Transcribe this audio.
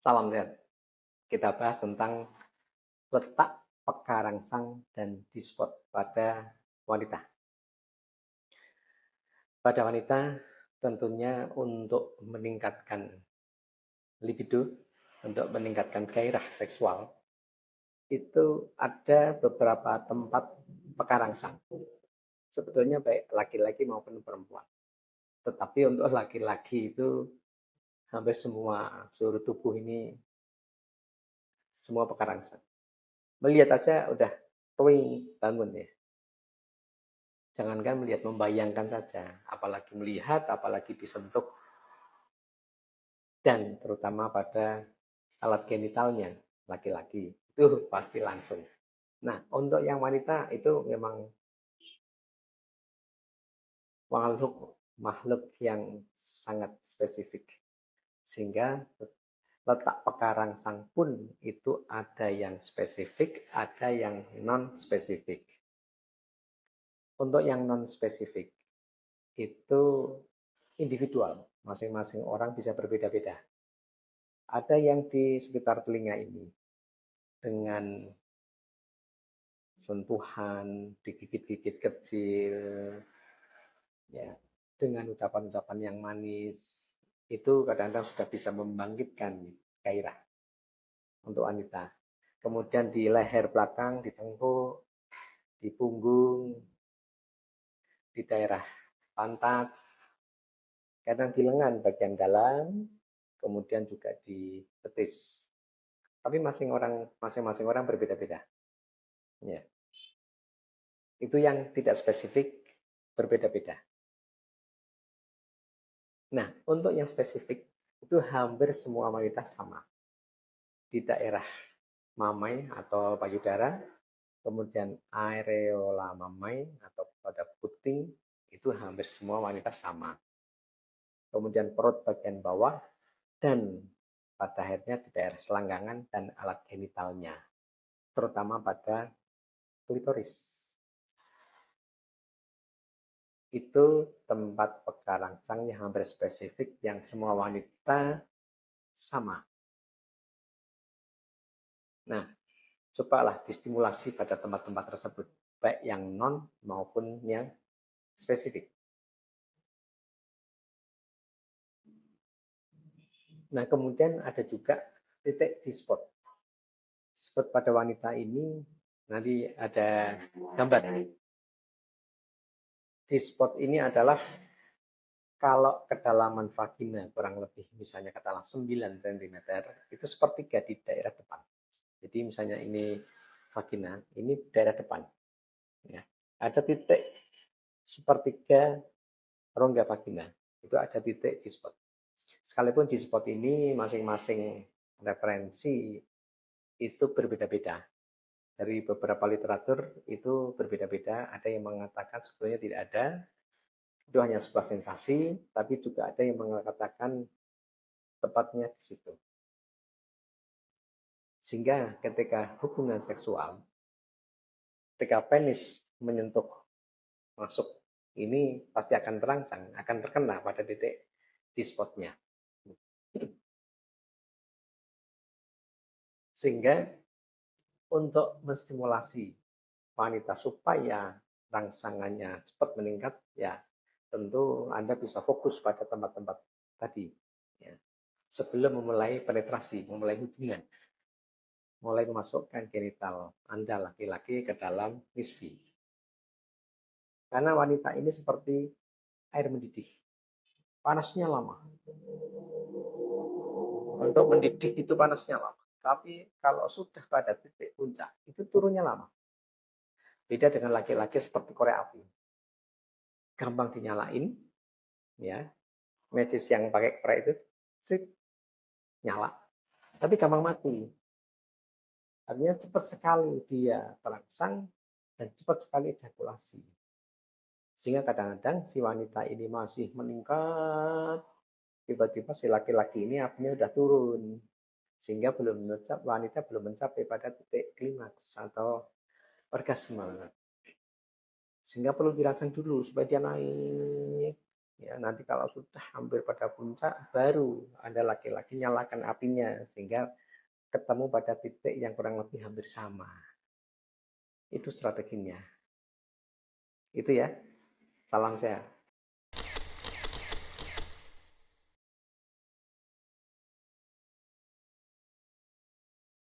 Salam sehat. Kita bahas tentang letak peka rangsang dan G-spot pada wanita. Pada wanita tentunya untuk meningkatkan libido, untuk meningkatkan gairah seksual, itu ada beberapa tempat peka rangsang. Sebetulnya baik laki-laki maupun perempuan. Tetapi untuk laki-laki itu hampir semua seluruh tubuh ini semua peka rangsang. Melihat aja udah bangun ya. Jangankan melihat, membayangkan saja, apalagi melihat, apalagi disentuh, dan terutama pada alat genitalnya laki-laki, itu pasti langsung. Nah, untuk yang wanita itu memang makhluk yang sangat spesifik. Sehingga letak peka rangsang pun itu ada yang spesifik, ada yang non-spesifik. Untuk yang non-spesifik, itu individual, masing-masing orang bisa berbeda-beda. Ada yang di sekitar telinga ini dengan sentuhan, digigit-gigit kecil, ya, dengan ucapan-ucapan yang manis, itu kadang-kadang sudah bisa membangkitkan gairah untuk wanita. Kemudian di leher belakang, di tengkuk, di punggung, di daerah pantat, kadang di lengan bagian dalam, kemudian juga di betis. Tapi masing-masing orang berbeda-beda. Ya. Itu yang tidak spesifik berbeda-beda. Nah, untuk yang spesifik itu hampir semua wanita sama. Di daerah mamai atau payudara, kemudian areola mamai atau pada puting, itu hampir semua wanita sama. Kemudian perut bagian bawah, dan pada akhirnya di daerah selangkangan dan alat genitalnya, terutama pada klitoris. Itu tempat peka rangsang yang hampir spesifik yang semua wanita sama. Nah, cobalah distimulasi pada tempat-tempat tersebut, baik yang non maupun yang spesifik. Nah, kemudian ada juga titik G-spot. Spot pada wanita ini nanti ada gambar. G-spot ini adalah kalau kedalaman vagina kurang lebih misalnya katakanlah 9 cm, itu sepertiga di daerah depan. Jadi misalnya ini vagina, ini daerah depan. Ya. Ada titik sepertiga rongga vagina, itu ada titik G-spot. Sekalipun G-spot ini masing-masing referensi itu berbeda-beda. Dari beberapa literatur itu berbeda-beda, ada yang mengatakan sebetulnya tidak ada, itu hanya sebuah sensasi, tapi juga ada yang mengatakan tepatnya di situ. Sehingga ketika hubungan seksual, ketika penis menyentuh masuk, ini pasti akan terangsang, akan terkena pada titik G-spotnya. Sehingga untuk menstimulasi wanita supaya rangsangannya cepat meningkat, ya tentu Anda bisa fokus pada tempat-tempat tadi. Ya. Sebelum memulai penetrasi, memulai hubungan, mulai memasukkan genital Anda laki-laki ke dalam misfi. Karena wanita ini seperti air mendidih, panasnya lama. Untuk mendidih itu panasnya lama. Tapi kalau sudah pada titik puncak, itu turunnya lama. Beda dengan laki-laki seperti korek api. Gampang dinyalain, ya. Medis yang pakai korek itu, sip, nyala. Tapi gampang mati. Artinya cepat sekali dia terangsang dan cepat sekali ejakulasi. Sehingga kadang-kadang si wanita ini masih meningkat, tiba-tiba si laki-laki ini apinya udah turun. Sehingga wanita belum mencapai pada titik klimaks atau orgasme. Sehingga perlu dirangsang dulu supaya dia naik. Ya, nanti kalau sudah hampir pada puncak, baru Anda laki-laki nyalakan apinya, sehingga ketemu pada titik yang kurang lebih hampir sama. Itu strateginya. Itu ya. Salam sehat.